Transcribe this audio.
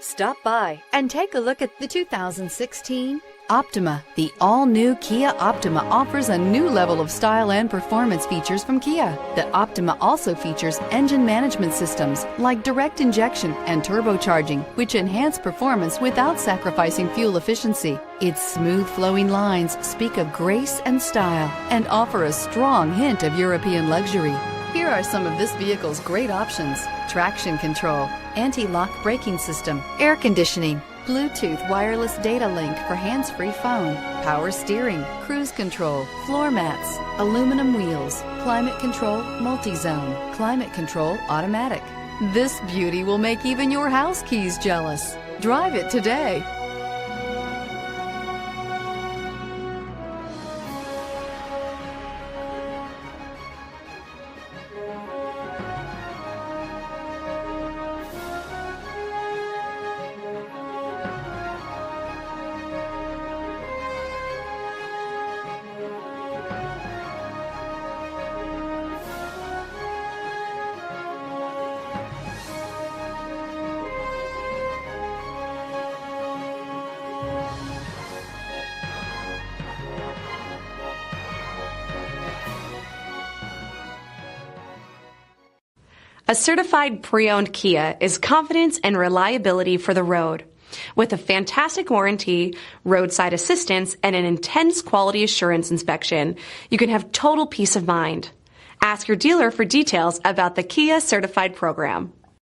Stop by and take a look at the 2016 Optima. The all-new Kia Optima offers a new level of style and performance features from Kia. The Optima also features engine management systems like direct injection and turbocharging, which enhance performance without sacrificing fuel efficiency. Its smooth flowing lines speak of grace and style and offer a strong hint of European luxury. Here are some of this vehicle's great options: traction control, anti-lock braking system, air conditioning, Bluetooth wireless data link for hands-free phone, power steering, cruise control, floor mats, aluminum wheels, climate control multi-zone, climate control automatic. This beauty will make even your house keys jealous. Drive it today. A certified pre-owned Kia is confidence and reliability for the road. With a fantastic warranty, roadside assistance, and an intense quality assurance inspection, you can have total peace of mind. Ask your dealer for details about the Kia Certified program.